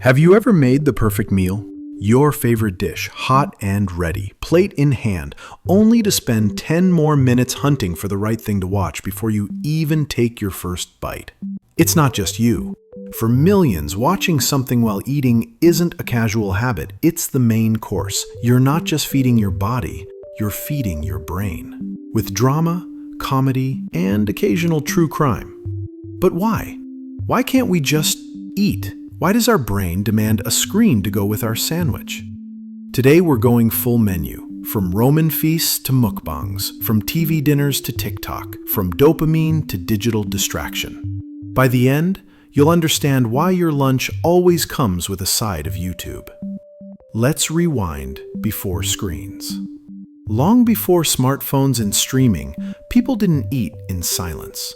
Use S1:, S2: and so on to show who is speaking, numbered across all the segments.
S1: Have you ever made the perfect meal? Your favorite dish, hot and ready, plate in hand, only to spend 10 more minutes hunting for the right thing to watch before you even take your first bite. It's not just you. For millions, watching something while eating isn't a casual habit, it's the main course. You're not just feeding your body, you're feeding your brain. With drama, comedy, and occasional true crime. But why? Why can't we just eat? Why does our brain demand a screen to go with our sandwich? Today we're going full menu, from Roman feasts to mukbangs, from TV dinners to TikTok, from dopamine to digital distraction. By the end, you'll understand why your lunch always comes with a side of YouTube. Let's rewind before screens. Long before smartphones and streaming, people didn't eat in silence.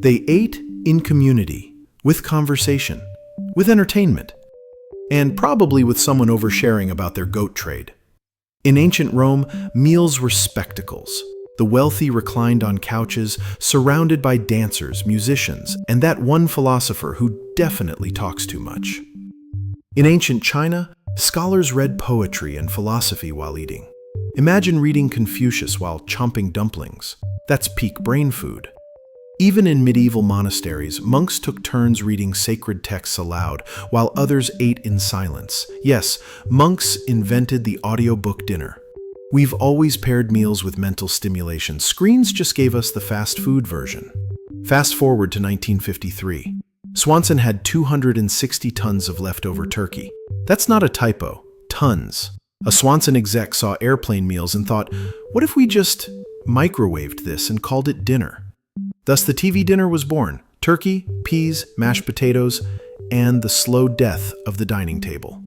S1: They ate in community, with conversation, with entertainment, and probably with someone oversharing about their goat trade. In ancient Rome, meals were spectacles. The wealthy reclined on couches, surrounded by dancers, musicians, and that one philosopher who definitely talks too much. In ancient China, scholars read poetry and philosophy while eating. Imagine reading Confucius while chomping dumplings. That's peak brain food. Even in medieval monasteries, monks took turns reading sacred texts aloud, while others ate in silence. Yes, monks invented the audiobook dinner. We've always paired meals with mental stimulation. Screens just gave us the fast food version. Fast forward to 1953. Swanson had 260 tons of leftover turkey. That's not a typo. Tons. A Swanson exec saw airplane meals and thought, what if we just microwaved this and called it dinner? Thus the TV dinner was born. Turkey, peas, mashed potatoes, and the slow death of the dining table.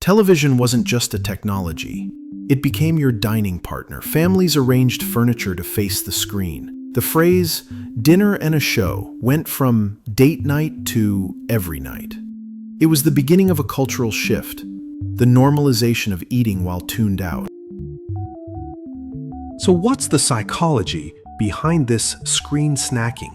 S1: Television wasn't just a technology. It became your dining partner. Families arranged furniture to face the screen. The phrase, dinner and a show, went from date night to every night. It was the beginning of a cultural shift, the normalization of eating while tuned out. So what's the psychology behind this screen snacking?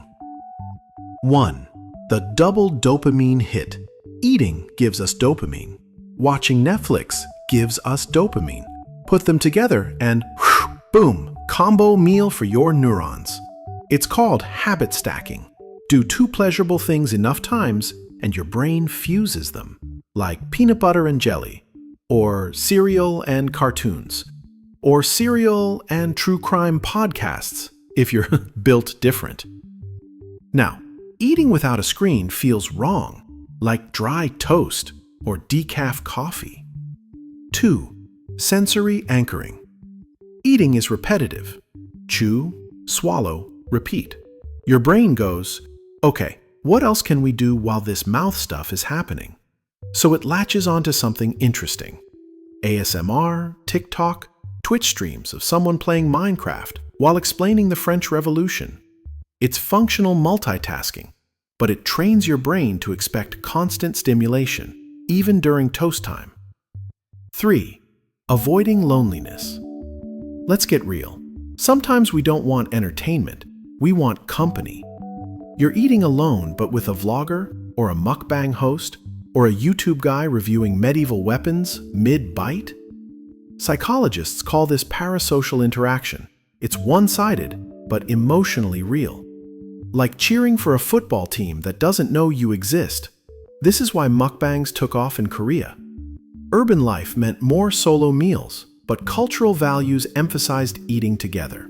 S1: 1. The double dopamine hit. Eating gives us dopamine. Watching Netflix gives us dopamine. Put them together and whew, boom, combo meal for your neurons. It's called habit stacking. Do two pleasurable things enough times and your brain fuses them, like peanut butter and jelly, or cereal and cartoons, or cereal and true crime podcasts, if you're built different. Now, eating without a screen feels wrong, like dry toast or decaf coffee. 2. Sensory anchoring. Eating is repetitive. Chew, swallow, repeat. Your brain goes, okay, what else can we do while this mouth stuff is happening? So it latches onto something interesting. ASMR, TikTok, Twitch streams of someone playing Minecraft while explaining the French Revolution. It's functional multitasking, but it trains your brain to expect constant stimulation, even during toast time. 3. Avoiding loneliness. Let's get real. Sometimes we don't want entertainment, we want company. You're eating alone, but with a vlogger, or a mukbang host, or a YouTube guy reviewing medieval weapons mid-bite? Psychologists call this parasocial interaction. It's one-sided, but emotionally real. Like cheering for a football team that doesn't know you exist. This is why mukbangs took off in Korea. Urban life meant more solo meals, but cultural values emphasized eating together.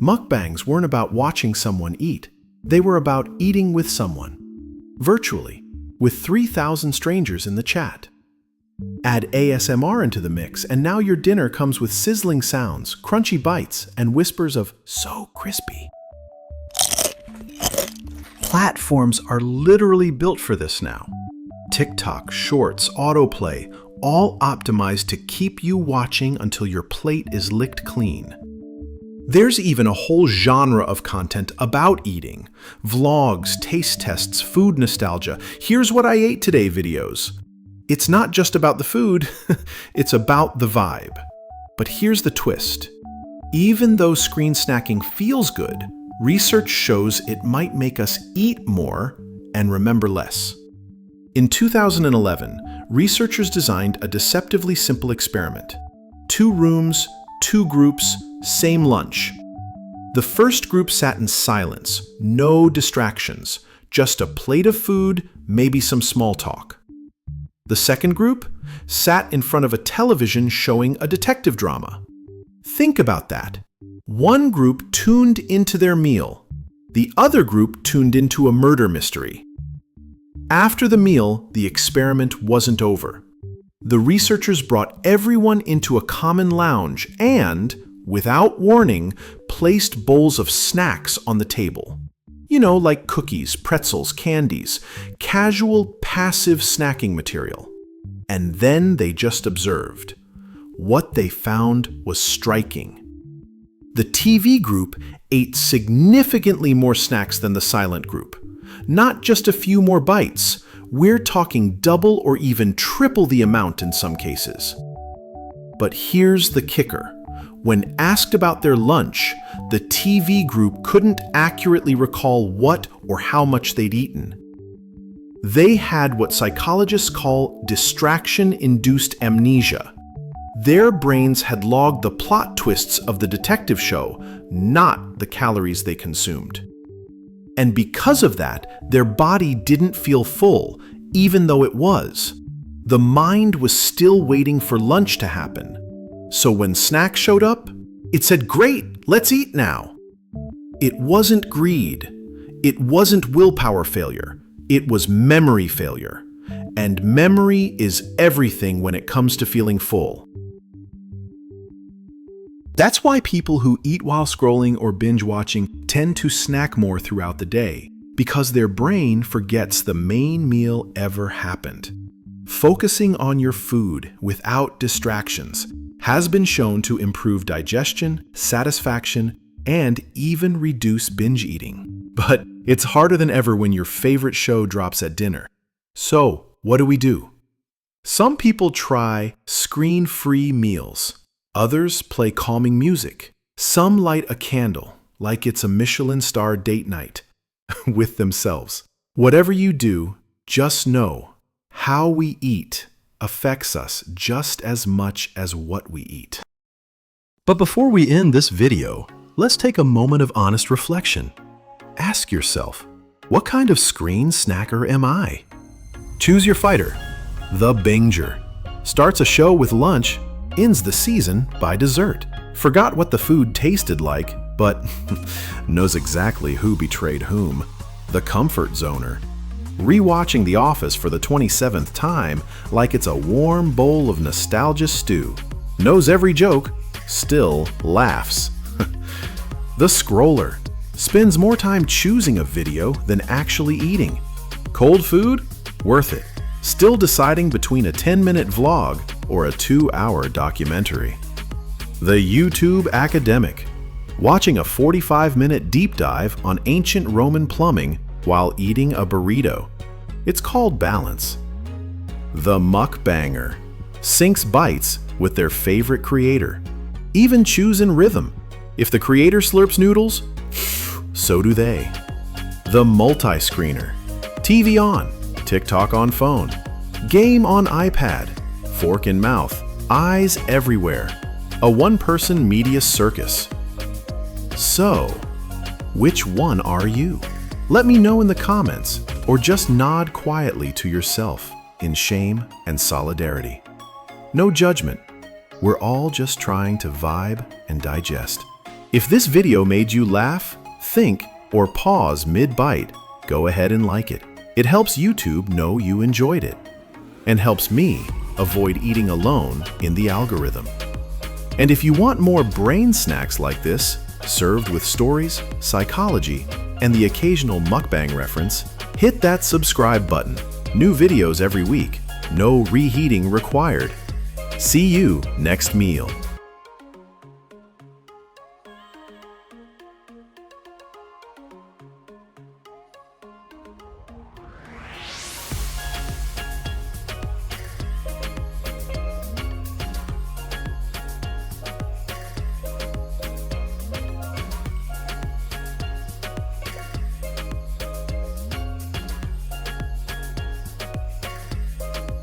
S1: Mukbangs weren't about watching someone eat. They were about eating with someone, virtually, with 3,000 strangers in the chat. Add ASMR into the mix, and now your dinner comes with sizzling sounds, crunchy bites, and whispers of "so crispy." Platforms are literally built for this now. TikTok, Shorts, autoplay, all optimized to keep you watching until your plate is licked clean. There's even a whole genre of content about eating. Vlogs, taste tests, food nostalgia, here's what I ate today videos. It's not just about the food, it's about the vibe. But here's the twist. Even though screen snacking feels good, research shows it might make us eat more and remember less. In 2011, researchers designed a deceptively simple experiment. 2 rooms, 2 groups, same lunch. The first group sat in silence, no distractions, just a plate of food, maybe some small talk. The second group sat in front of a television showing a detective drama. Think about that. One group tuned into their meal. The other group tuned into a murder mystery. After the meal, the experiment wasn't over. The researchers brought everyone into a common lounge and, without warning, placed bowls of snacks on the table. You know, like cookies, pretzels, candies, casual, passive snacking material. And then they just observed. What they found was striking. The TV group ate significantly more snacks than the silent group. Not just a few more bites. We're talking double or even triple the amount in some cases. But here's the kicker. When asked about their lunch, the TV group couldn't accurately recall what or how much they'd eaten. They had what psychologists call distraction-induced amnesia. Their brains had logged the plot twists of the detective show, not the calories they consumed. And because of that, their body didn't feel full, even though it was. The mind was still waiting for lunch to happen. So when snacks showed up, it said, "Great, let's eat now." It wasn't greed. It wasn't willpower failure. It was memory failure. And memory is everything when it comes to feeling full. That's why people who eat while scrolling or binge watching tend to snack more throughout the day, because their brain forgets the main meal ever happened. Focusing on your food without distractions has been shown to improve digestion, satisfaction, and even reduce binge eating. But it's harder than ever when your favorite show drops at dinner. So, what do? Some people try screen-free meals. Others play calming music. Some light a candle, like it's a Michelin-star date night, with themselves. Whatever you do, just know how we eat affects us just as much as what we eat. But before we end this video, let's take a moment of honest reflection. Ask yourself, what kind of screen snacker am I? Choose your fighter. The Binger. Starts a show with lunch, ends the season by dessert. Forgot what the food tasted like, but knows exactly who betrayed whom. The Comfort Zoner. Rewatching The Office for the 27th time like it's a warm bowl of nostalgia stew. Knows every joke, still laughs. The Scroller. Spends more time choosing a video than actually eating. Cold food? Worth it. Still deciding between a 10-minute vlog or a 2-hour documentary. The YouTube Academic. Watching a 45-minute deep dive on ancient Roman plumbing while eating a burrito. It's called balance. The Mukbanger. Syncs bites with their favorite creator. Even chews in rhythm. If the creator slurps noodles, so do they. The Multi-Screener. TV on, TikTok on phone, game on iPad, fork in mouth, eyes everywhere. A one-person media circus. So, which one are you? Let me know in the comments, or just nod quietly to yourself in shame and solidarity. No judgment. We're all just trying to vibe and digest. If this video made you laugh, think, or pause mid-bite, go ahead and like it. It helps YouTube know you enjoyed it, and helps me avoid eating alone in the algorithm. And if you want more brain snacks like this, served with stories, psychology, and the occasional mukbang reference, hit that subscribe button. New videos every week, no reheating required. See you next meal.